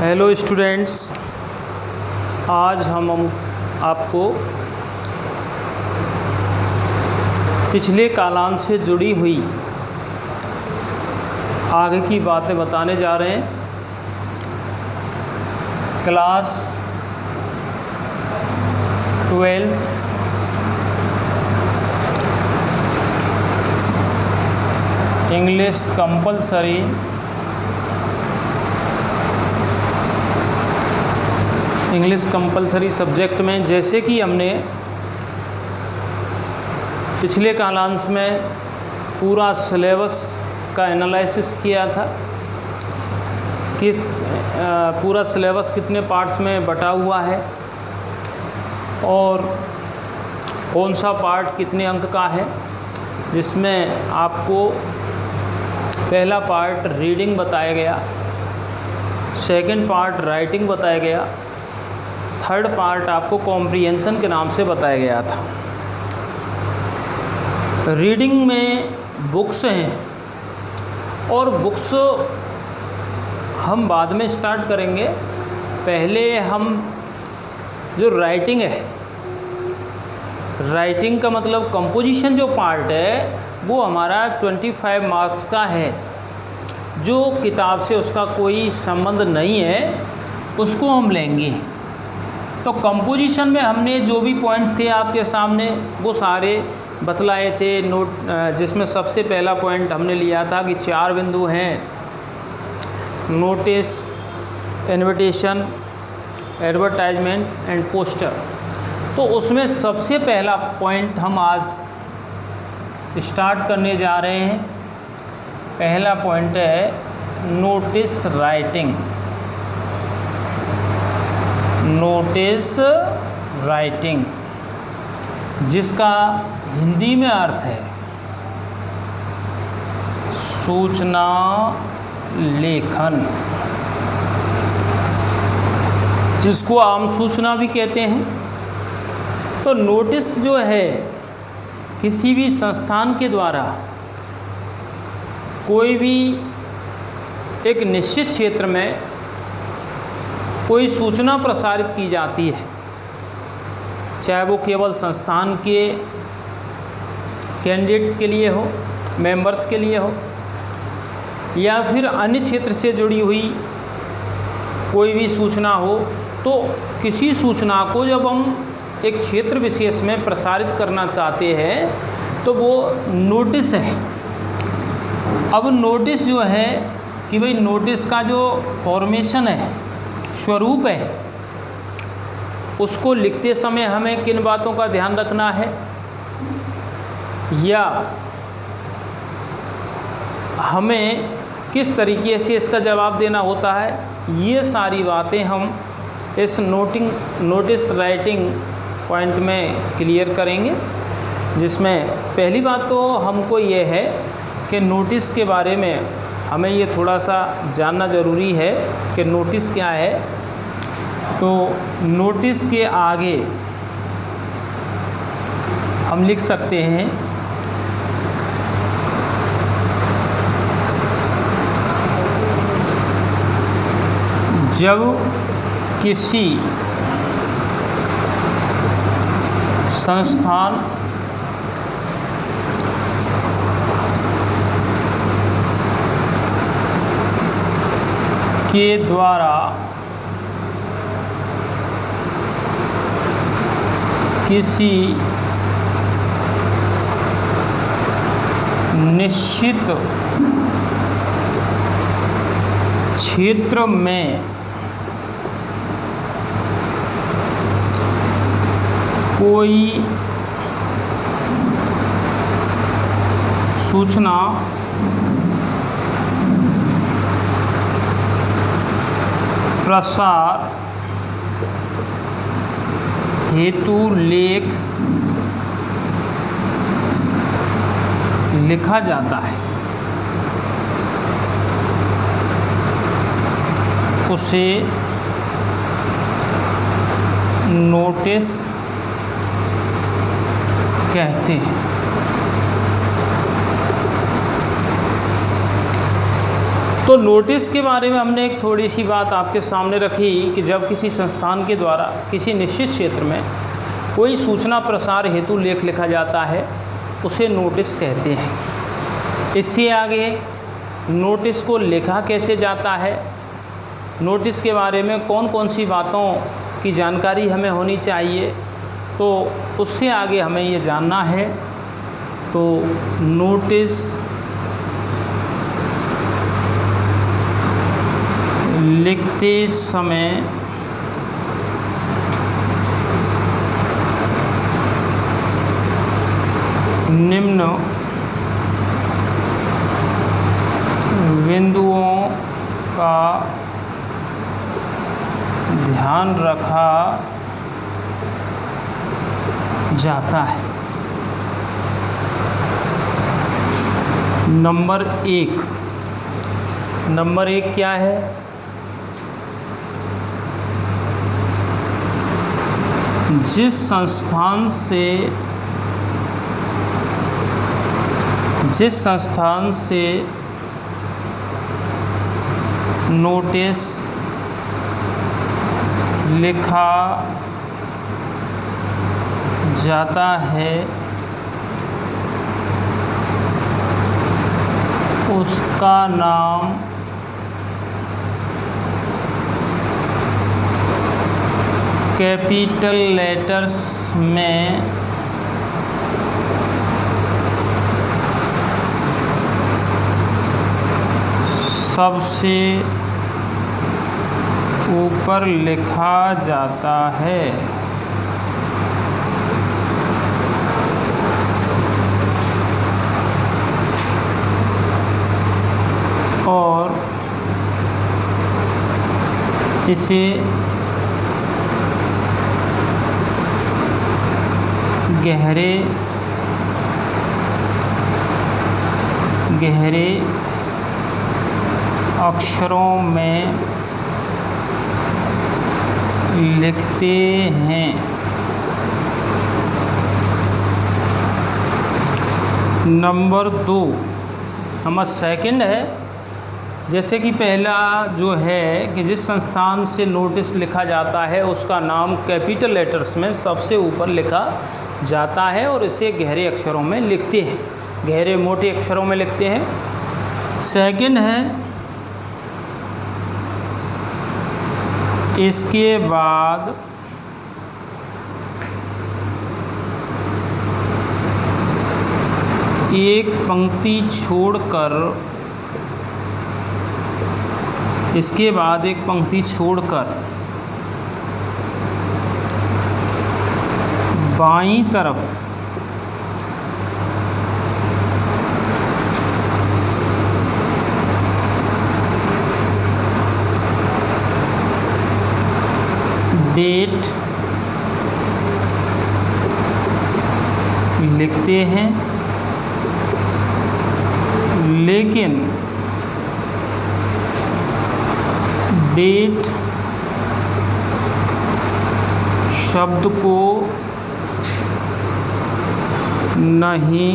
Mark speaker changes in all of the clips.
Speaker 1: Hello students, आज हम आपको पिछले कालांश से जुड़ी हुई आगे की बातें बताने जा रहे हैं। क्लास 12 इंग्लिश कंपलसरी सब्जेक्ट में, जैसे कि हमने पिछले कालांश में पूरा सिलेबस का एनालिसिस किया था, पूरा सिलेबस कितने पार्ट्स में बटा हुआ है और कौन सा पार्ट कितने अंक का है, जिसमें आपको पहला पार्ट रीडिंग बताया गया, सेकंड पार्ट राइटिंग बताया गया, थर्ड पार्ट आपको कॉम्प्रिहेंशन के नाम से बताया गया था। रीडिंग में बुक्स हैं और बुक्स हम बाद में स्टार्ट करेंगे। पहले हम जो राइटिंग है, राइटिंग का मतलब कंपोजिशन जो पार्ट है वो हमारा 25 मार्क्स का है। जो किताब से उसका कोई संबंध नहीं है उसको हम लेंगे। तो कंपोजिशन में हमने जो भी पॉइंट थे आपके सामने वो सारे बतलाए थे नोट, जिसमें सबसे पहला पॉइंट हमने लिया था कि 4 बिंदु हैं: notice, invitation, advertisement and poster. तो उसमें सबसे पहला पॉइंट हम आज स्टार्ट करने जा रहे हैं। पहला पॉइंट है नोटिस राइटिंग। नोटिस राइटिंग, जिसका हिंदी में अर्थ है सूचना लेखन, जिसको आम सूचना भी कहते हैं। तो नोटिस जो है किसी भी संस्थान के द्वारा कोई भी एक निश्चित क्षेत्र में कोई सूचना प्रसारित की जाती है, चाहे वो केवल संस्थान के कैंडिडेट्स के लिए हो, मेंबर्स के लिए हो, या फिर अन्य क्षेत्र से जुड़ी हुई कोई भी सूचना हो। तो किसी सूचना को जब हम एक क्षेत्र विशेष में प्रसारित करना चाहते हैं तो वो नोटिस है। अब नोटिस जो है कि भाई नोटिस का जो फॉर्मेशन है, स्वरूप है, उसको लिखते समय हमें किन बातों का ध्यान रखना है, या हमें किस तरीके से इसका जवाब देना होता है, ये सारी बातें हम इस नोटिस राइटिंग पॉइंट में क्लियर करेंगे। जिसमें पहली बात तो हमको ये है कि नोटिस के बारे में हमें ये थोड़ा सा जानना ज़रूरी है कि नोटिस क्या है। तो नोटिस के आगे हम लिख सकते हैं जब किसी संस्थान के द्वारा किसी निश्चित क्षेत्र में कोई सूचना प्रसार हेतु लेख लिखा जाता है, उसे नोटिस कहते हैं। तो नोटिस के बारे में हमने एक थोड़ी सी बात आपके सामने रखी कि जब किसी संस्थान के द्वारा किसी निश्चित क्षेत्र में कोई सूचना प्रसार हेतु लेख लिखा जाता है उसे नोटिस कहते हैं। इससे आगे नोटिस को लिखा कैसे जाता है, नोटिस के बारे में कौन कौन सी बातों की जानकारी हमें होनी चाहिए, तो उससे आगे हमें ये जानना है। तो नोटिस लिखते समय निम्न बिंदुओं का ध्यान रखा जाता है। नंबर एक क्या है? जिस संस्थान से नोटिस लिखा जाता है उसका नाम कैपिटल लेटर्स में सबसे ऊपर लिखा जाता है। और इसे गहरे अक्षरों में लिखते हैं। नंबर 2 हमारा सेकंड है। जैसे कि पहला जो है कि जिस संस्थान से नोटिस लिखा जाता है उसका नाम कैपिटल लेटर्स में सबसे ऊपर लिखा जाता है और इसे गहरे अक्षरों में लिखते हैं, गहरे मोटे अक्षरों में लिखते हैं। सेकंड है, इसके बाद एक पंक्ति छोड़कर बाईं तरफ डेट लिखते हैं, लेकिन डेट शब्द को नहीं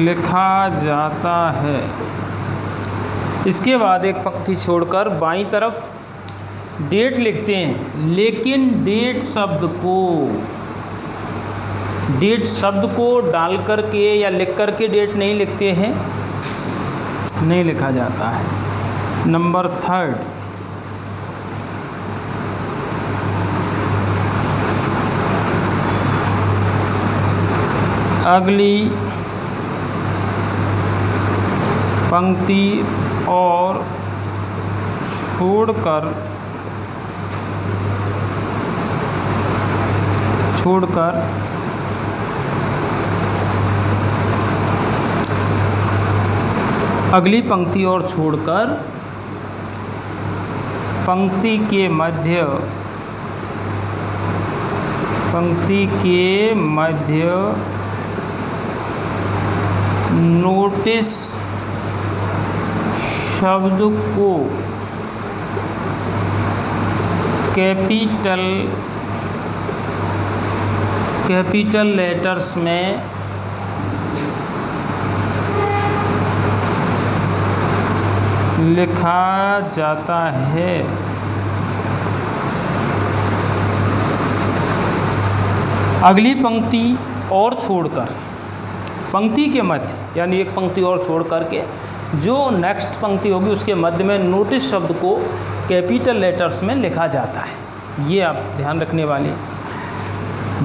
Speaker 1: लिखा जाता है। इसके बाद एक पंक्ति छोड़कर बाईं तरफ डेट लिखते हैं, लेकिन डेट शब्द को डाल करके या लिख करके डेट नहीं लिखते हैं, नहीं लिखा जाता है। नंबर 3 अगली पंक्ति और छोड़कर अगली पंक्ति और छोड़कर पंक्ति के मध्य नोटिस शब्द को कैपिटल लेटर्स में लिखा जाता है। अगली पंक्ति और छोड़कर, पंक्ति के मध्य यानी एक पंक्ति और छोड़ करके जो नेक्स्ट पंक्ति होगी उसके मध्य में नोटिस शब्द को कैपिटल लेटर्स में लिखा जाता है। ये आप ध्यान रखने वाले।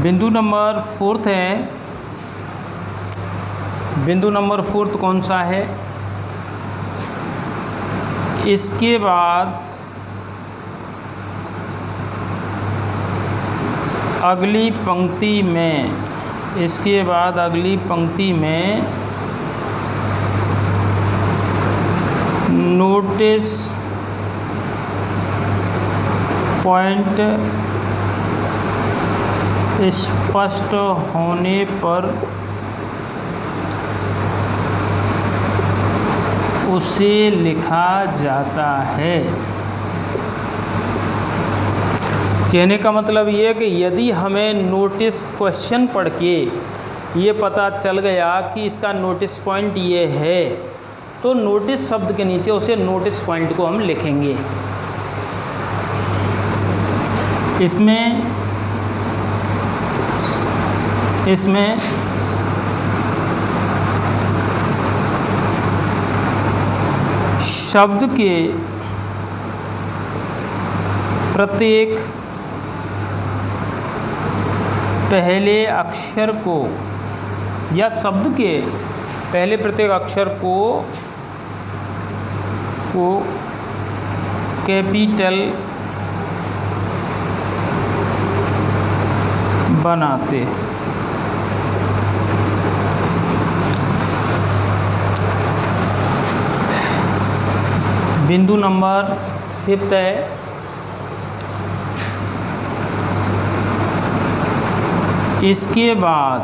Speaker 1: बिंदु नंबर 4 है, बिंदु नंबर 4 कौन सा है? इसके बाद अगली पंक्ति में, इसके बाद अगली पंक्ति में नोटिस पॉइंट स्पष्ट होने पर उसे लिखा जाता है। कहने का मतलब ये है कि यदि हमें नोटिस क्वेश्चन पढ़ के ये पता चल गया कि इसका नोटिस पॉइंट ये है, तो नोटिस शब्द के नीचे उसे नोटिस पॉइंट को हम लिखेंगे। इसमें शब्द के प्रत्येक पहले अक्षर को या शब्द के पहले प्रत्येक अक्षर को कैपिटल बनाते। बिंदु नंबर 5 है, इसके बाद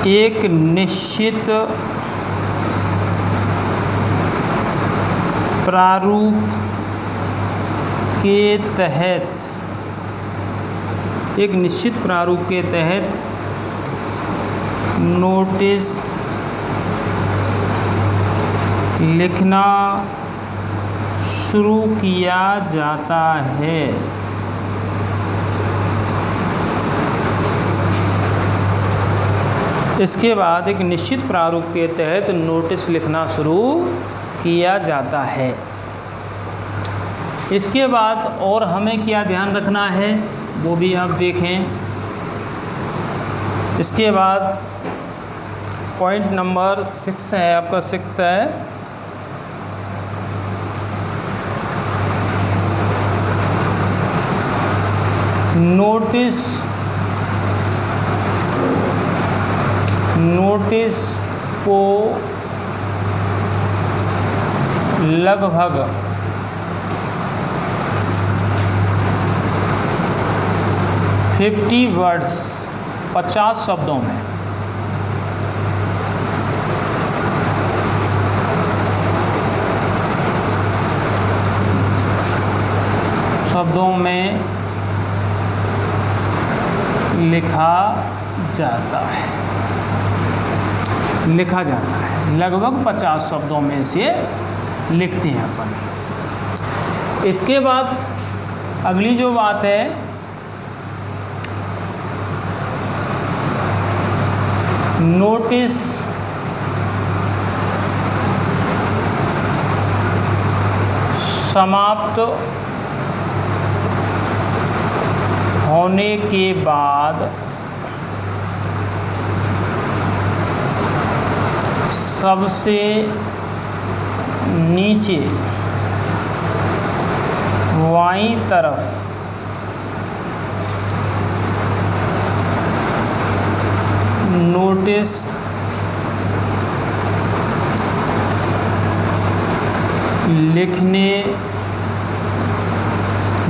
Speaker 1: एक निश्चित प्रारूप के तहत, एक निश्चित प्रारूप के तहत नोटिस लिखना शुरू किया जाता है। इसके बाद एक निश्चित प्रारूप के तहत नोटिस लिखना शुरू किया जाता है। इसके बाद और हमें क्या ध्यान रखना है वो भी आप देखें। इसके बाद पॉइंट नंबर 6 है, आपका 6 है, नोटिस को लगभग 50 वर्ड्स 50 शब्दों में लिखा जाता है, लगभग 50 शब्दों में से लिखते हैं अपन। इसके बाद अगली जो बात है, नोटिस समाप्त होने के बाद सबसे नीचे बाईं तरफ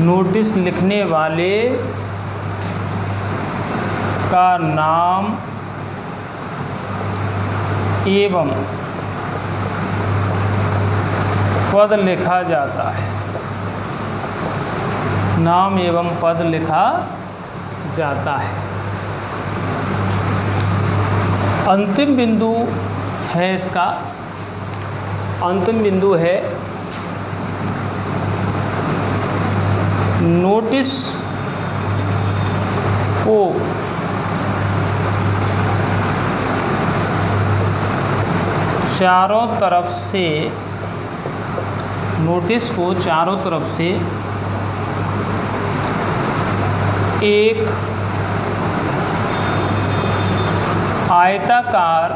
Speaker 1: नोटिस लिखने वाले का नाम एवं पद लिखा जाता है। नाम एवं पद लिखा जाता है। अंतिम बिंदु है इसका अंतिम बिंदु है नोटिस को चारों तरफ से, नोटिस को चारों तरफ से एक आयताकार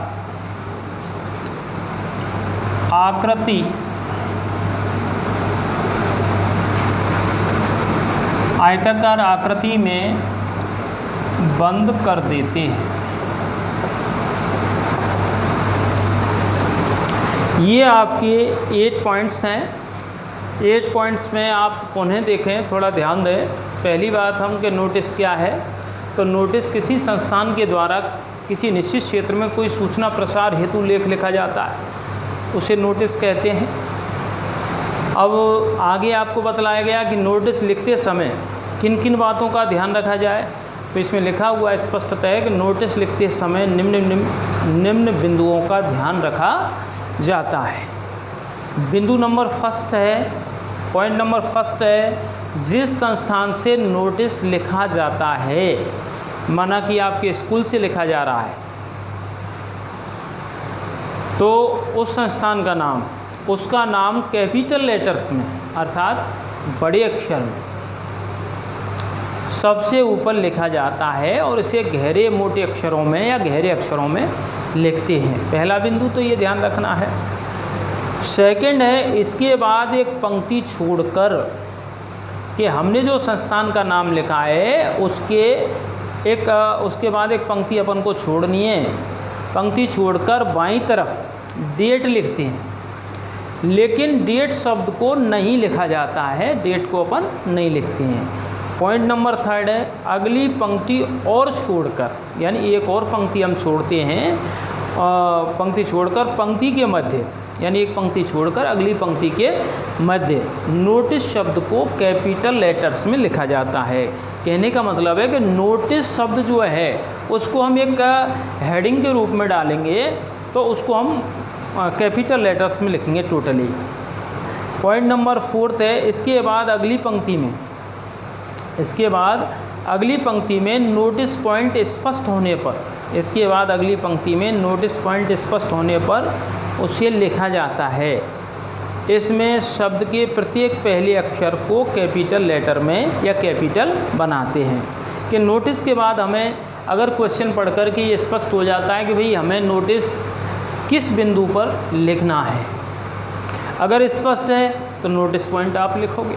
Speaker 1: आकृति में बंद कर देते हैं। ये आपके 8 पॉइंट्स हैं। 8 पॉइंट्स में आप पुनः देखें, थोड़ा ध्यान दें। पहली बात हम कि नोटिस क्या है, तो नोटिस किसी संस्थान के द्वारा किसी निश्चित क्षेत्र में कोई सूचना प्रसार हेतु लेख लिखा जाता है, उसे नोटिस कहते हैं। अब आगे आपको बतलाया गया कि नोटिस लिखते समय किन किन बातों का ध्यान रखा जाए। तो इसमें लिखा हुआ स्पष्टतः है कि नोटिस लिखते समय निम्न बिंदुओं का ध्यान रखा जाता है। बिंदु नंबर फर्स्ट है, पॉइंट नंबर फर्स्ट है, जिस संस्थान से नोटिस लिखा जाता है, माना कि आपके स्कूल से लिखा जा रहा है, तो उस संस्थान का नाम, उसका नाम कैपिटल लेटर्स में अर्थात बड़े अक्षर में सबसे ऊपर लिखा जाता है और इसे गहरे मोटे अक्षरों में या गहरे अक्षरों में लिखते हैं। पहला बिंदु तो ये ध्यान रखना है। सेकंड है, इसके बाद एक पंक्ति छोड़कर कि हमने जो संस्थान का नाम लिखा है उसके बाद एक पंक्ति अपन को छोड़नी है। पंक्ति छोड़कर बाईं तरफ डेट लिखते हैं, लेकिन डेट शब्द को नहीं लिखा जाता है, डेट को अपन नहीं लिखते हैं। पॉइंट नंबर थर्ड है, अगली पंक्ति और छोड़कर, यानी एक और पंक्ति हम छोड़ते हैं, पंक्ति छोड़कर पंक्ति के मध्य, यानी एक पंक्ति छोड़कर अगली पंक्ति के मध्य नोटिस शब्द को कैपिटल लेटर्स में लिखा जाता है। कहने का मतलब है कि नोटिस शब्द जो है उसको हम एक हेडिंग के रूप में डालेंगे, तो उसको हम कैपिटल लेटर्स में लिखेंगे टोटली। पॉइंट नंबर फोर्थ है, इसके बाद अगली पंक्ति में नोटिस पॉइंट स्पष्ट होने पर, इसके बाद अगली पंक्ति में नोटिस पॉइंट स्पष्ट होने पर उसे लिखा जाता है। इसमें शब्द के प्रत्येक पहले अक्षर को कैपिटल लेटर में या कैपिटल बनाते हैं। कि नोटिस के बाद हमें अगर क्वेश्चन पढ़कर के ये स्पष्ट हो जाता है कि भाई हमें नोटिस किस बिंदु पर लिखना है, अगर स्पष्ट है तो नोटिस पॉइंट आप लिखोगे।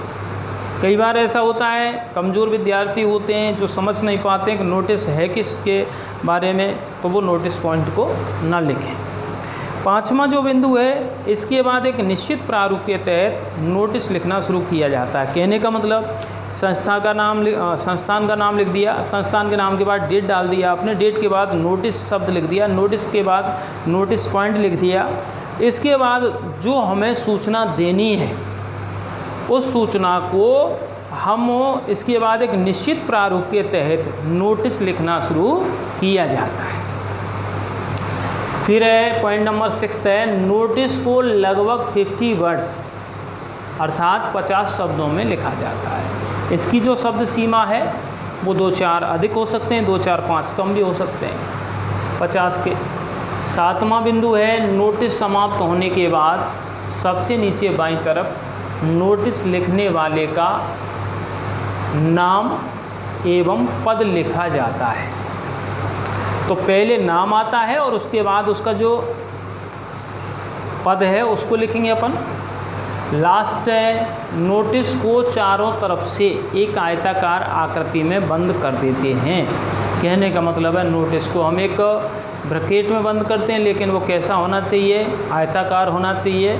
Speaker 1: कई बार ऐसा होता है, कमज़ोर विद्यार्थी होते हैं जो समझ नहीं पाते हैं कि नोटिस है किसके बारे में, तो वो नोटिस पॉइंट को ना लिखें। पांचवा जो बिंदु है, इसके बाद एक निश्चित प्रारूप के तहत नोटिस लिखना शुरू किया जाता है। कहने का मतलब संस्थान का नाम लिख दिया, संस्थान के नाम के बाद डेट डाल दिया आपने, डेट के बाद नोटिस शब्द लिख दिया, नोटिस के बाद नोटिस पॉइंट लिख दिया। इसके बाद जो हमें सूचना देनी है उस सूचना को हम इसके बाद एक निश्चित प्रारूप के तहत नोटिस लिखना शुरू किया जाता है। फिर है पॉइंट नंबर 6 है, नोटिस को लगभग 50 वर्ड्स अर्थात 50 शब्दों में लिखा जाता है। इसकी जो शब्द सीमा है वो 2-4 अधिक हो सकते हैं, 2-4-5 कम भी हो सकते हैं 50 के। 7वां बिंदु है, नोटिस समाप्त होने के बाद सबसे नीचे बाईं तरफ नोटिस लिखने वाले का नाम एवं पद लिखा जाता है। तो पहले नाम आता है और उसके बाद उसका जो पद है उसको लिखेंगे अपन। लास्ट है, नोटिस को चारों तरफ से एक आयताकार आकृति में बंद कर देते हैं। कहने का मतलब है नोटिस को हम एक ब्रैकेट में बंद करते हैं, लेकिन वो कैसा होना चाहिए, आयताकार होना चाहिए,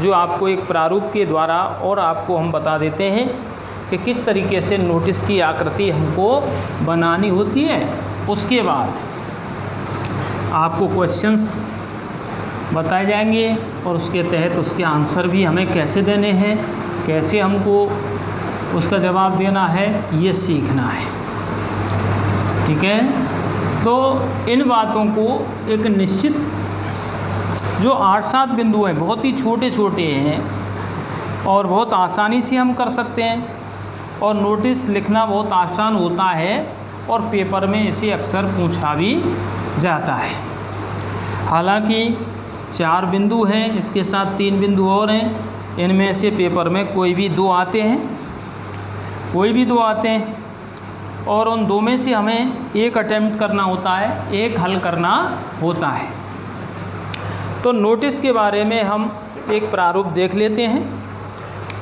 Speaker 1: जो आपको एक प्रारूप के द्वारा और आपको हम बता देते हैं कि किस तरीके से नोटिस की आकृति हमको बनानी होती है। उसके बाद आपको क्वेश्चंस बताए जाएंगे और उसके तहत उसके आंसर भी हमें कैसे देने हैं, कैसे हमको उसका जवाब देना है, ये सीखना है। ठीक है, तो इन बातों को एक निश्चित जो 8-7 बिंदु हैं बहुत ही छोटे छोटे हैं और बहुत आसानी से हम कर सकते हैं, और नोटिस लिखना बहुत आसान होता है और पेपर में इसे अक्सर पूछा भी जाता है। हालांकि 4 बिंदु हैं, इसके साथ 3 बिंदु और हैं, इनमें से पेपर में कोई भी 2 आते हैं, और उन 2 में से हमें एक अटेम्प्ट करना होता है, एक हल करना होता है। तो नोटिस के बारे में हम एक प्रारूप देख लेते हैं,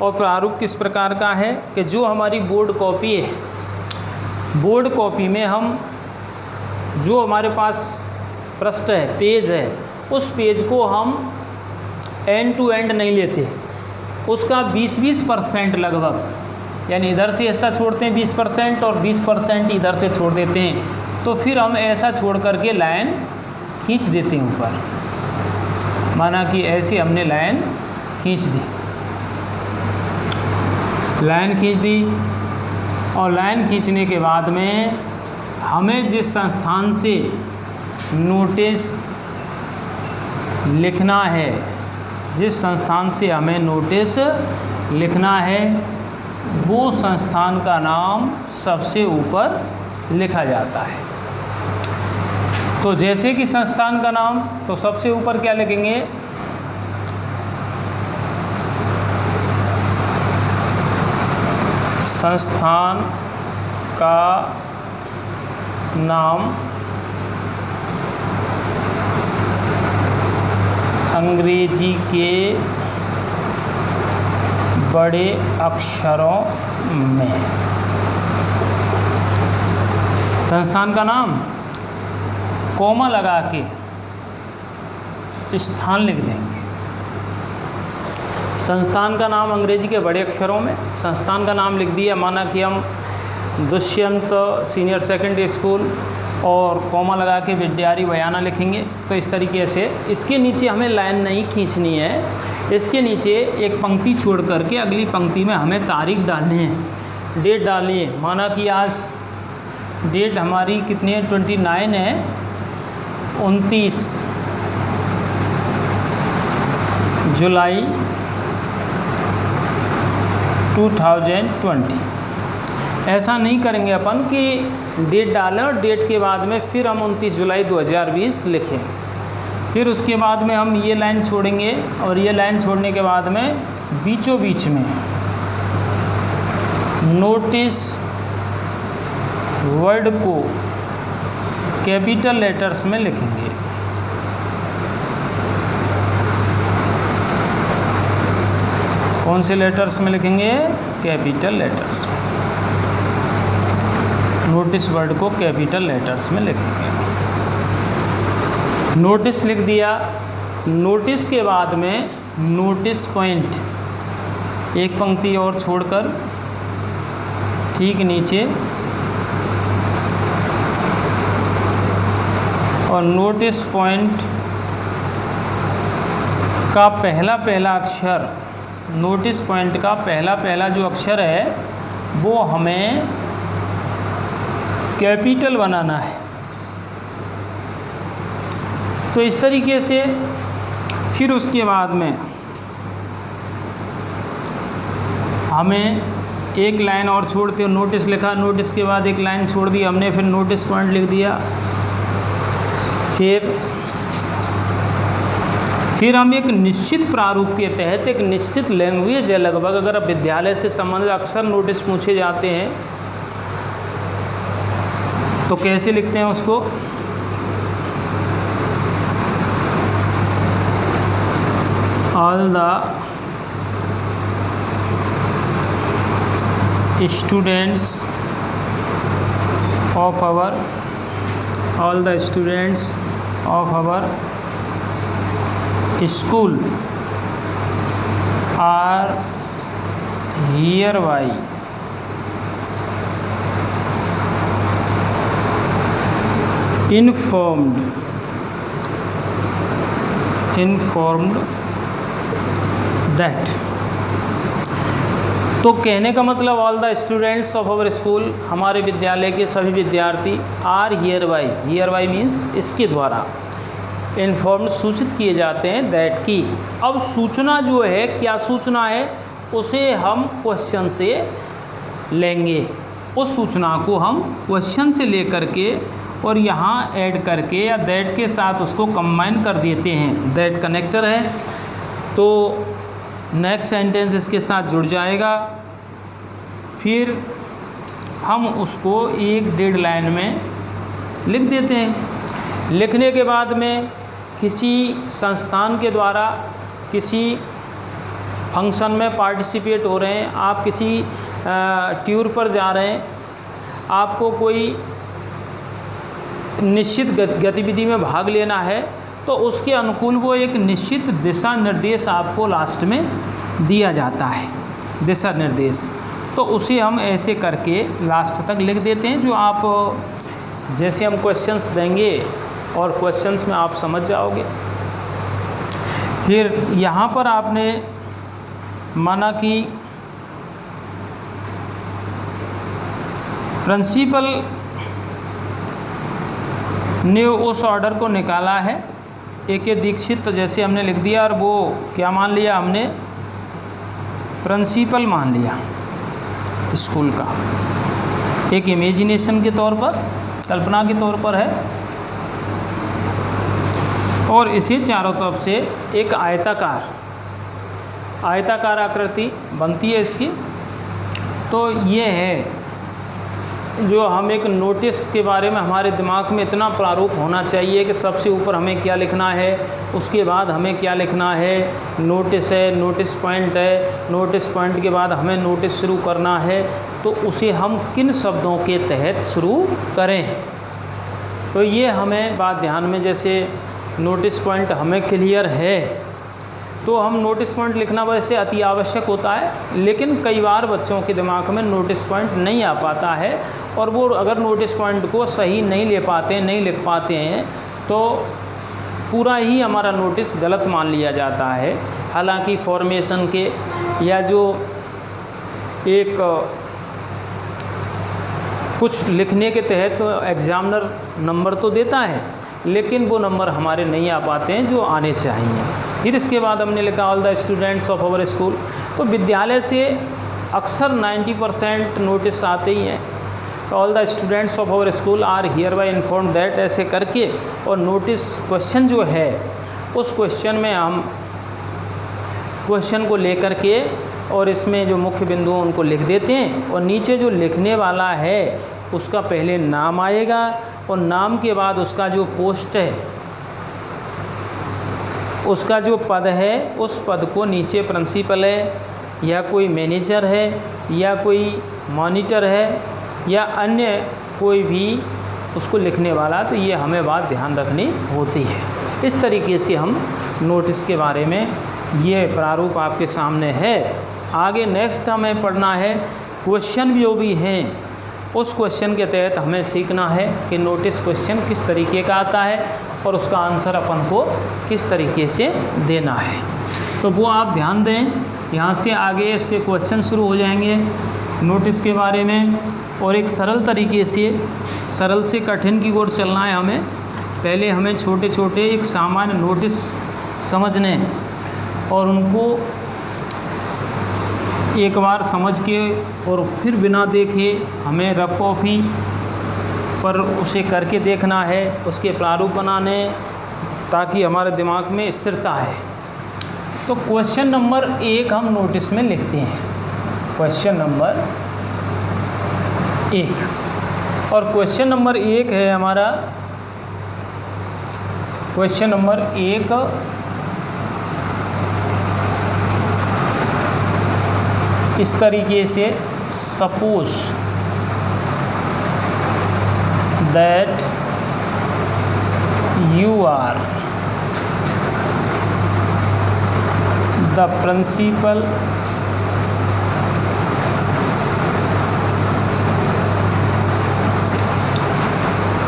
Speaker 1: और प्रारूप किस प्रकार का है कि जो हमारी बोर्ड कॉपी है, बोर्ड कॉपी में हम जो हमारे पास पृष्ठ है, पेज है, उस पेज को हम एंड टू एंड नहीं लेते, उसका 20% लगभग, यानी इधर से ऐसा छोड़ते हैं 20% और 20% इधर से छोड़ देते हैं, तो फिर हम ऐसा छोड़ करके लाइन खींच देते हैं ऊपर। माना कि ऐसे हमने लाइन खींच दी, और लाइन खींचने के बाद में हमें जिस संस्थान से नोटिस लिखना है, जिस संस्थान से हमें नोटिस लिखना है, वो संस्थान का नाम सबसे ऊपर लिखा जाता है। तो जैसे कि संस्थान का नाम, तो सबसे ऊपर क्या लिखेंगे, संस्थान का नाम अंग्रेजी के बड़े अक्षरों में, संस्थान का नाम कॉमा लगा के स्थान लिख देंगे। संस्थान का नाम अंग्रेजी के बड़े अक्षरों में, संस्थान का नाम लिख दिया। माना कि हम दुष्यंत सीनियर सेकेंडरी स्कूल और कॉमा लगा के विद्यारी बयाना लिखेंगे, तो इस तरीके से इसके नीचे हमें लाइन नहीं खींचनी है, इसके नीचे एक पंक्ति छोड़ करके अगली पंक्ति में हमें तारीख डालनी है, डेट डालनी है। माना कि आज डेट हमारी कितनी है, 29 है, 29 जुलाई 2020। ऐसा नहीं करेंगे अपन कि डेट डालें और डेट के बाद में फिर हम 29 जुलाई 2020 लिखें। फिर उसके बाद में हम ये लाइन छोड़ेंगे, और ये लाइन छोड़ने के बाद में बीचों बीच में नोटिस वर्ड को कैपिटल लेटर्स में लिखेंगे। कौन से लेटर्स में लिखेंगे, कैपिटल लेटर्स में। नोटिस वर्ड को कैपिटल लेटर्स में लिखेंगे। नोटिस लिख दिया। नोटिस के बाद में नोटिस पॉइंट एक पंक्ति और छोड़कर ठीक नीचे, और नोटिस पॉइंट का पहला अक्षर, नोटिस पॉइंट का पहला जो अक्षर है वो हमें कैपिटल बनाना है। तो इस तरीके से फिर उसके बाद में हमें एक लाइन और छोड़ते हो, नोटिस लिखा, नोटिस के बाद एक लाइन छोड़ दी हमने, फिर नोटिस पॉइंट लिख दिया। फिर हम एक निश्चित प्रारूप के तहत एक निश्चित लैंग्वेज है लगभग, अगर अब विद्यालय से संबंधित अक्सर नोटिस पूछे जाते हैं तो कैसे लिखते हैं उसको, all the students of our, all the students of our school are hereby informed that। तो कहने का मतलब all the students of our school, हमारे विद्यालय के सभी विद्यार्थी, आर हियर बाई मीन्स इसके द्वारा, इन्फॉर्म्ड सूचित किए जाते हैं दैट की। अब सूचना जो है, क्या सूचना है, उसे हम क्वेश्चन से लेंगे। उस सूचना को हम क्वेश्चन से लेकर के और यहाँ ऐड करके या दैट के साथ उसको कंबाइन कर देते हैं। दैट कनेक्टर है तो नेक्स्ट सेंटेंस इसके साथ जुड़ जाएगा। फिर हम उसको 1-1.5 लाइन में लिख देते हैं। लिखने के बाद में किसी संस्थान के द्वारा किसी फंक्शन में पार्टिसिपेट हो रहे हैं, आप किसी टूर पर जा रहे हैं, आपको कोई निश्चित गतिविधि में भाग लेना है, तो उसके अनुकूल वो एक निश्चित दिशा निर्देश आपको लास्ट में दिया जाता है, दिशा निर्देश। तो उसे हम ऐसे करके लास्ट तक लिख देते हैं, जो आप जैसे हम क्वेश्चंस देंगे और क्वेश्चंस में आप समझ जाओगे। फिर यहाँ पर आपने माना कि प्रिंसिपल ने उस ऑर्डर को निकाला है, A.K. दीक्षित, तो जैसे हमने लिख दिया और वो क्या मान लिया हमने, प्रिंसिपल मान लिया स्कूल का। एक इमेजिनेशन के तौर पर, कल्पना के तौर पर है, और इसे चारों तरफ से एक आयताकार आकृति बनती है इसकी। तो ये है जो हम एक नोटिस के बारे में, हमारे दिमाग में इतना प्रारूप होना चाहिए कि सबसे ऊपर हमें क्या लिखना है, उसके बाद हमें क्या लिखना है, नोटिस है, नोटिस पॉइंट है, नोटिस पॉइंट के बाद हमें नोटिस शुरू करना है, तो उसे हम किन शब्दों के तहत शुरू करें। तो ये हमें बात ध्यान में, जैसे नोटिस पॉइंट हमें क्लियर है तो हम नोटिस पॉइंट लिखना वैसे अति आवश्यक होता है, लेकिन कई बार बच्चों के दिमाग में नोटिस पॉइंट नहीं आ पाता है, और वो अगर नोटिस पॉइंट को सही नहीं ले पाते हैं, नहीं लिख पाते हैं, तो पूरा ही हमारा नोटिस गलत मान लिया जाता है। हालांकि फॉर्मेशन के या जो एक कुछ लिखने के तहत तो एग्जामिनर नंबर तो देता है, लेकिन वो नंबर हमारे नहीं आ पाते हैं जो आने चाहिए। फिर इसके बाद हमने लिखा all the students of our school. तो विद्यालय से अक्सर 90% नोटिस आते ही हैं। All the students of our school are hereby inform that, ऐसे करके, और नोटिस क्वेश्चन जो है उस क्वेश्चन में हम क्वेश्चन को लेकर के और इसमें जो मुख्य बिंदु हैं उनको लिख देते हैं, और नीचे जो लिखने वाला है उसका पहले नाम आएगा, और नाम के बाद उसका जो पोस्ट है, उसका जो पद है, उस पद को नीचे प्रिंसिपल है या कोई मैनेजर है या कोई मॉनिटर है या अन्य कोई भी उसको लिखने वाला, तो ये हमें बात ध्यान रखनी होती है। इस तरीके से हम नोटिस के बारे में, ये प्रारूप आपके सामने है। आगे नेक्स्ट हमें पढ़ना है क्वेश्चन जो भी हैं, उस क्वेश्चन के तहत हमें सीखना है कि नोटिस क्वेश्चन किस तरीके का आता है और उसका आंसर अपन को किस तरीके से देना है। तो वो आप ध्यान दें। यहाँ से आगे इसके क्वेश्चन शुरू हो जाएंगे नोटिस के बारे में, और एक सरल तरीके से, सरल से कठिन की ओर चलना है हमें। पहले हमें छोटे छोटे एक सामान्य नोटिस समझने और उनको एक बार समझ के और फिर बिना देखे हमें रफ कॉपी पर उसे करके देखना है, उसके प्रारूप बनाने, ताकि हमारे दिमाग में स्थिरता है। तो क्वेश्चन नंबर 1 हम नोटिस में लिखते हैं, क्वेश्चन नंबर 1। और क्वेश्चन नंबर 1 है हमारा, क्वेश्चन नंबर 1 इस तरीके से, suppose that you are the principal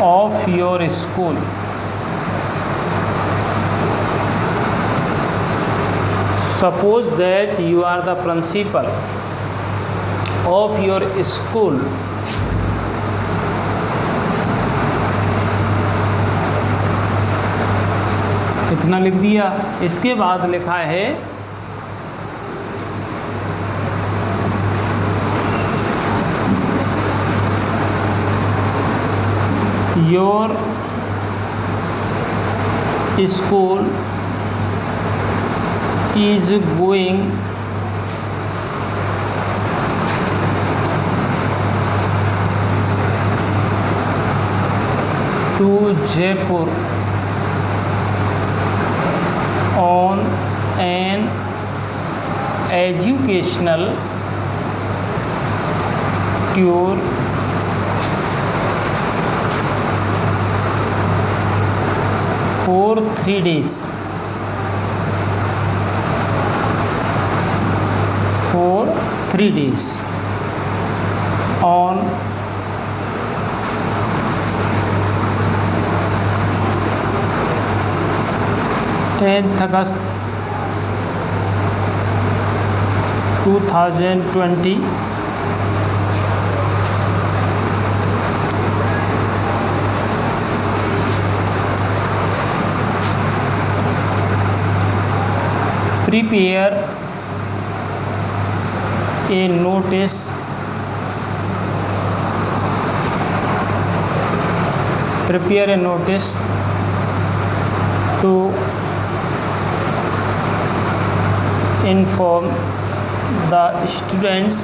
Speaker 1: of your school. Suppose that you are the principal of your school. इतना लिख दिया। इसके बाद लिखा है your school is going to Jaipur on an educational tour for 3 days. For 3 days on August 2020 prepare a notice to inform the students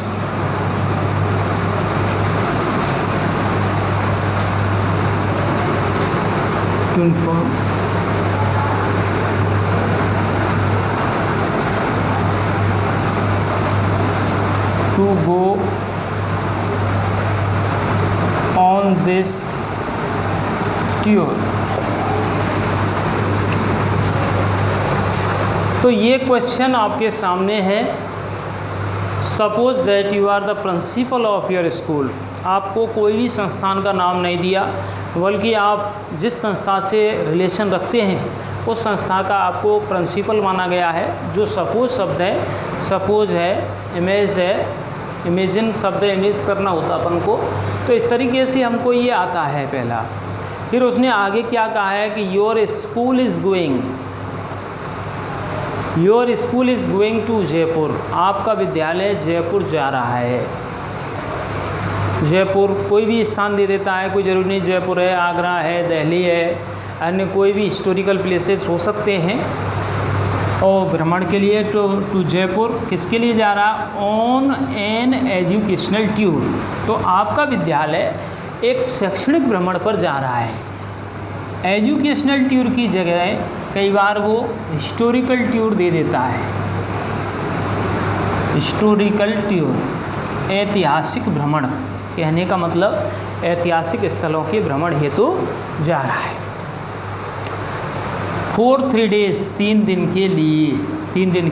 Speaker 1: to go on this tour. तो ये question आपके सामने है। Suppose that you are the principal of your school. आपको कोई भी संस्थान का नाम नहीं दिया, बल्कि आप जिस संस्था से रिलेशन रखते हैं उस संस्था का आपको प्रिंसिपल माना गया है। जो सपोज शब्द है, सपोज है, इमेज है, इमेजिन शब्द है, इमेज करना होता अपन को। तो इस तरीके से हमको ये आता है पहला। फिर उसने आगे क्या कहा है कि your school is going to Jaipur. आपका विद्यालय जयपुर जा रहा है। जयपुर कोई भी स्थान दे देता है, कोई ज़रूरी नहीं जयपुर है, आगरा है, दिल्ली है, अन्य कोई भी हिस्टोरिकल प्लेसेस हो सकते हैं। और भ्रमण के लिए टू जयपुर किसके लिए जा रहा? On an educational tour. तो आपका विद्यालय एक शैक्षणिक भ्रमण पर जा रहा है। एजुकेशनल टूर की जगह कई बार वो हिस्टोरिकल टूर दे देता है। हिस्टोरिकल टूर, ऐतिहासिक भ्रमण, कहने का मतलब ऐतिहासिक स्थलों के भ्रमण हेतु जा रहा है। फॉर 3 days, 3 दिन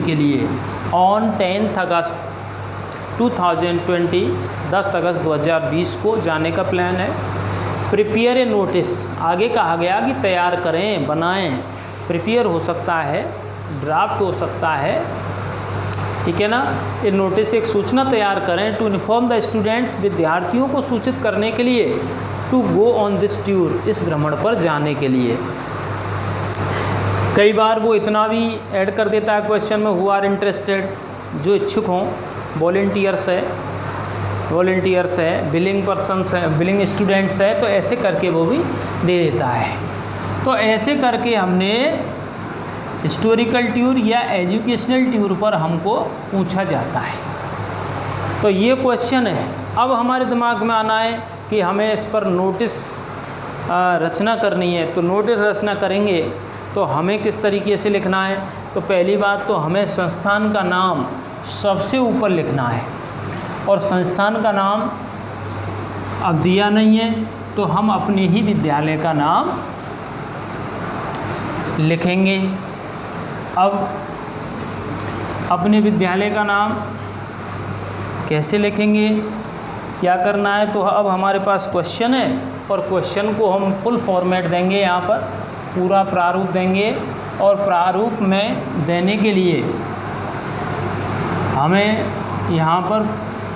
Speaker 1: के लिए ऑन 10 अगस्त 2020, 10 अगस्त 2020 को जाने का प्लान है। प्रिपेयर ए नोटिस, आगे कहा गया कि तैयार करें, बनाएं। प्रिपेयर हो सकता है, ड्राफ्ट हो सकता है, ठीक है ना। ये नोटिस, एक सूचना तैयार करें। टू इन्फॉर्म द स्टूडेंट्स, विद्यार्थियों को सूचित करने के लिए। To go on this tour, इस भ्रमण पर जाने के लिए। कई बार वो इतना भी ऐड कर देता है क्वेश्चन में, हु आर इंटरेस्टेड, जो इच्छुक हों, वॉलंटियर्स है, बिलिंग पर्सन्स है, बिलिंग स्टूडेंट्स है, तो ऐसे करके वो भी दे देता है। तो ऐसे करके हमने हिस्टोरिकल टूर या एजुकेशनल टूर पर हमको पूछा जाता है। तो ये क्वेश्चन है। अब हमारे दिमाग में आना है कि हमें इस पर नोटिस रचना करनी है। तो नोटिस रचना करेंगे तो हमें किस तरीके से लिखना है? तो पहली बात तो हमें संस्थान का नाम सबसे ऊपर लिखना है, और संस्थान का नाम अब दिया नहीं है तो हम अपने ही विद्यालय का नाम लिखेंगे। अब अपने विद्यालय का नाम कैसे लिखेंगे, क्या करना है? तो अब हमारे पास क्वेश्चन है, और क्वेश्चन को हम फुल फॉर्मेट देंगे, यहाँ पर पूरा प्रारूप देंगे। और प्रारूप में देने के लिए हमें यहाँ पर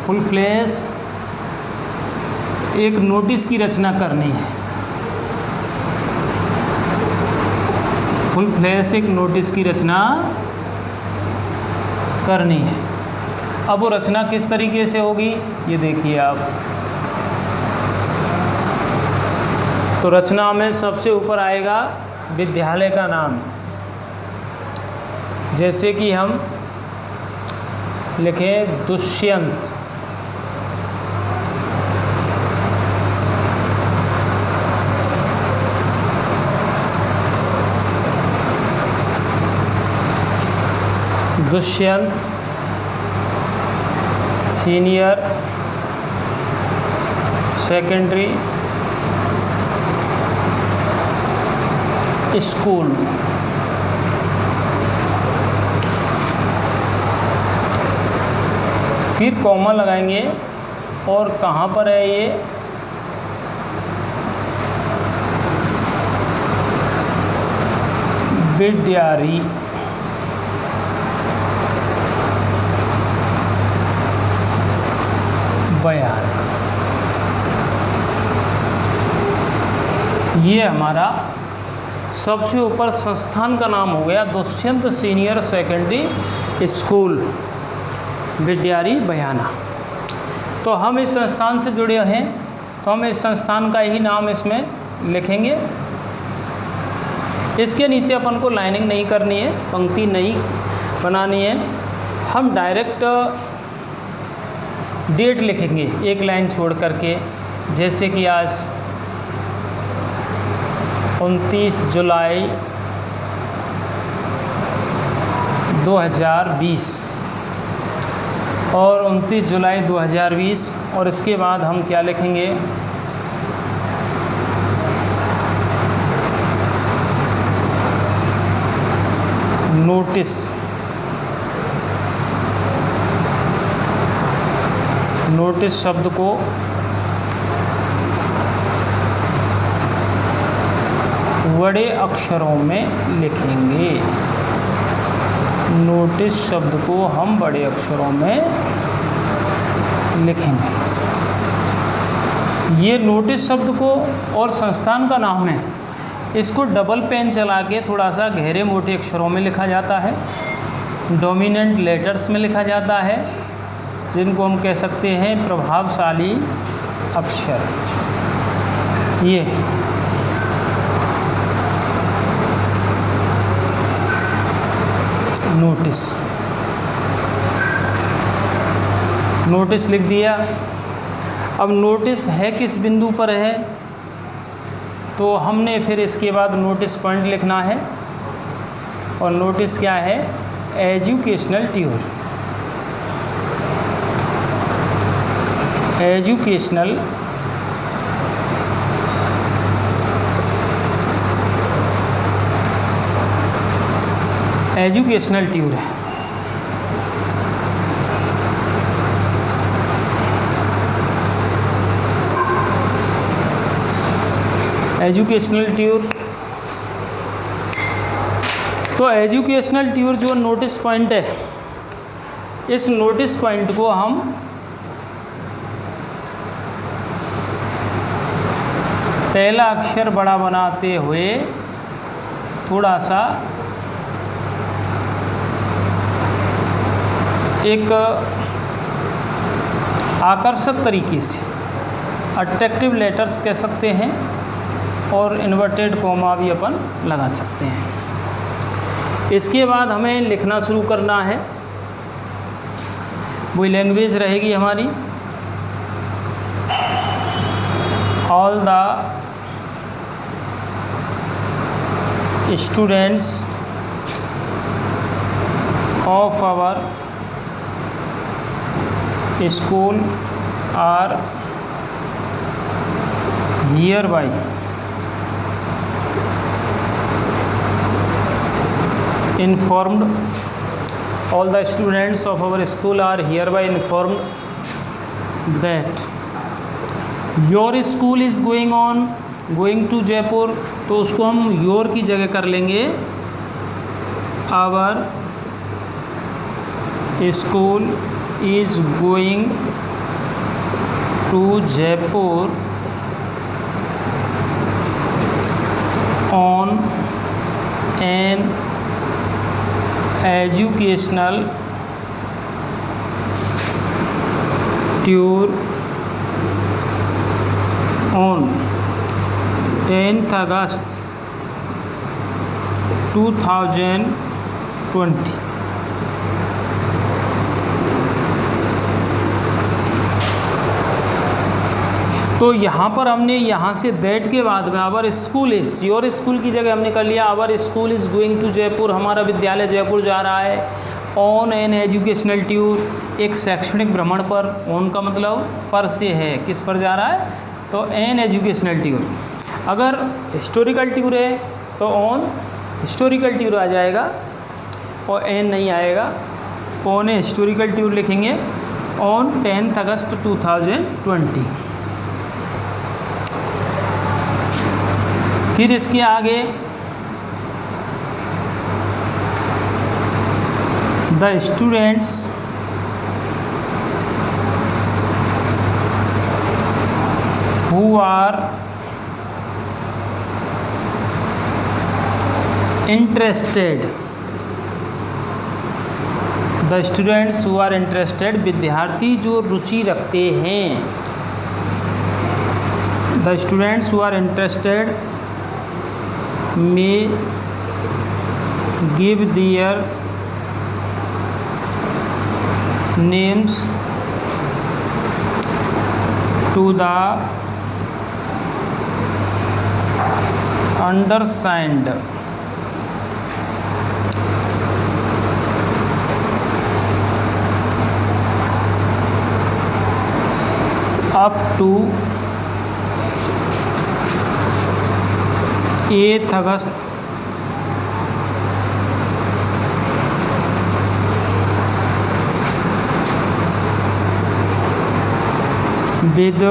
Speaker 1: फुल प्लेस एक नोटिस की रचना करनी है। फुल फ्लैश एक नोटिस की रचना करनी है। अब वो रचना किस तरीके से होगी ये देखिए आप। तो रचना में सबसे ऊपर आएगा विद्यालय का नाम, जैसे कि हम लिखें Dushyant. Dushyant senior secondary school. फिर कॉमा लगाएंगे और कहाँ पर है ये, विद्यारी बयान। ये हमारा सबसे ऊपर संस्थान का नाम हो गया दुष्यंत सीनियर सेकेंडरी स्कूल विद्यारी बयाना। तो हम इस संस्थान से जुड़े हैं तो हम इस संस्थान का ही नाम इसमें लिखेंगे। इसके नीचे अपन को लाइनिंग नहीं करनी है, पंक्ति नहीं बनानी है, हम डायरेक्ट डेट लिखेंगे एक लाइन छोड़ करके, जैसे कि आज 29 जुलाई 2020 और 29 जुलाई 2020 और इसके बाद हम क्या लिखेंगे, नोटिस। नोटिस शब्द को बड़े अक्षरों में लिखेंगे। नोटिस शब्द को हम बड़े अक्षरों में लिखेंगे। ये नोटिस शब्द को और संस्थान का नाम है, इसको डबल पेन चला के थोड़ा सा गहरे मोटे अक्षरों में लिखा जाता है, डोमिनेंट लेटर्स में लिखा जाता है, जिनको हम कह सकते हैं प्रभावशाली अक्षर। ये नोटिस, नोटिस लिख दिया। अब नोटिस है किस बिंदु पर है, तो हमने फिर इसके बाद नोटिस पॉइंट लिखना है। और नोटिस क्या है, educational tour. Educational educational tour है। एजुकेशनल टूर, तो एजुकेशनल टूर जो नोटिस पॉइंट है, इस नोटिस पॉइंट को हम पहला अक्षर बड़ा बनाते हुए थोड़ा सा एक आकर्षक तरीके से, अट्रैक्टिव लेटर्स कह सकते हैं, और इन्वर्टेड कॉमा भी अपन लगा सकते हैं। इसके बाद हमें लिखना शुरू करना है। वही लैंग्वेज रहेगी हमारी, all the students of our school are hereby informed, all the students of our school are hereby informed that your school is going to Jaipur. तो उसको हम योर की जगह कर लेंगे our school is going to Jaipur on an educational tour on 10th August 2020। तो यहाँ पर हमने यहाँ से दैट के बाद में our school is, your school की जगह हमने कर लिया our school is going to Jaipur, हमारा विद्यालय जयपुर जा रहा है। ऑन एन एजुकेशनल टूर, एक शैक्षणिक भ्रमण पर। ऑन का मतलब पर से है, किस पर जा रहा है, तो एन एजुकेशनल टूर। अगर हिस्टोरिकल टूर है तो ऑन हिस्टोरिकल टूर आ जाएगा और एन नहीं आएगा। ऑन ए हिस्टोरिकल टूर लिखेंगे ऑन 10th अगस्त 2020। फिर इसके आगे the students who are interested, the students who are interested, विद्यार्थी जो रुचि रखते हैं। The students who are interested may give their names to the undersigned up to 8th August with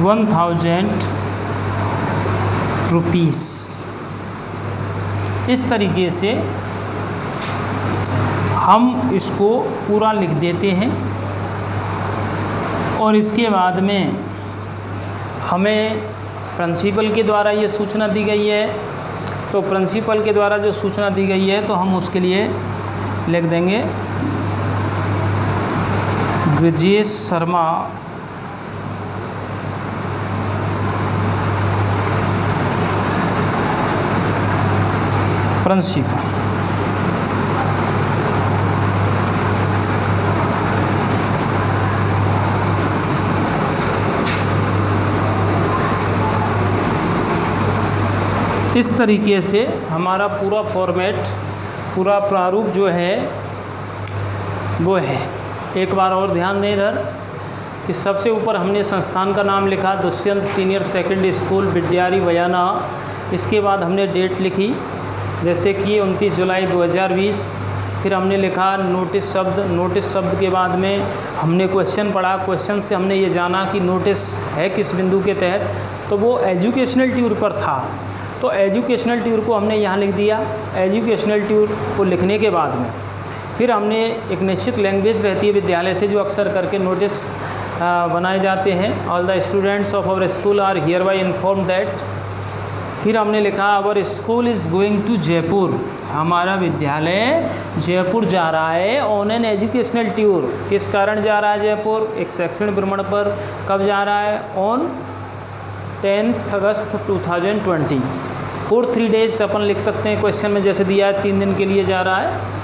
Speaker 1: 1000 rupees. इस तरीके से हम इसको पूरा लिख देते हैं और इसके बाद में हमें प्रिंसिपल के द्वारा ये सूचना दी गई है। तो प्रिंसिपल के द्वारा जो सूचना दी गई है तो हम उसके लिए लिख देंगे ब्रजेश शर्मा प्रिंसिपल। इस तरीके से हमारा पूरा फॉर्मेट, पूरा प्रारूप जो है वो है। एक बार और ध्यान दें इधर कि सबसे ऊपर हमने संस्थान का नाम लिखा दुष्यंत सीनियर सेकेंडरी स्कूल बिड्यारी बयाना। इसके बाद हमने डेट लिखी जैसे कि 29 जुलाई 2020। फिर हमने लिखा नोटिस शब्द। नोटिस शब्द के बाद में हमने क्वेश्चन पढ़ा। क्वेश्चन से हमने ये जाना कि नोटिस है किस बिंदु के तहत, तो वो एजुकेशनल टूर पर था। तो एजुकेशनल टूर को हमने यहाँ लिख दिया। एजुकेशनल टूर को लिखने के बाद में फिर हमने एक निश्चित लैंग्वेज रहती है विद्यालय से जो अक्सर करके नोटिस बनाए जाते हैं। All the students of our school are hereby inform that. फिर हमने लिखा our school is going to Jaipur, हमारा विद्यालय जयपुर जा रहा है ऑन एन एजुकेशनल टूर। किस कारण जा रहा है जयपुर, एक शैक्षणिक भ्रमण पर। कब जा रहा है, on 10th August 2020। For 3 days अपन लिख सकते हैं, क्वेश्चन में जैसे दिया है 3 दिन के लिए जा रहा है।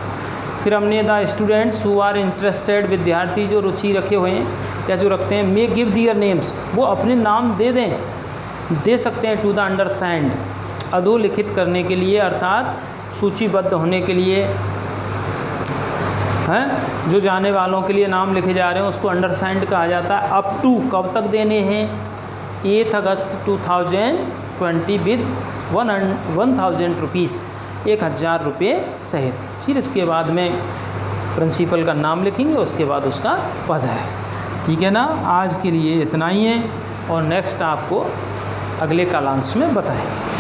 Speaker 1: फिर हमने the students who are interested, विद्यार्थी जो रुचि रखे हुए हैं या जो रखते हैं, मे गिव दियर नेम्स, वो अपने नाम दे सकते हैं टू द अंडरसाइंड, अधोलिखित करने के लिए, अर्थात सूचीबद्ध होने के लिए हैं। जो जाने वालों के लिए नाम लिखे जा रहे हैं उसको अंडरसाइंड कहा जाता है। अप टू कब तक देने हैं, 8th अगस्त 2020 विद 1000 रुपीज़, 1000 रुपये सहित। फिर इसके बाद में प्रिंसिपल का नाम लिखेंगे, उसके बाद उसका पद है। ठीक है ना, आज के लिए इतना ही है और नेक्स्ट आपको अगले कालांश में बताएंगे।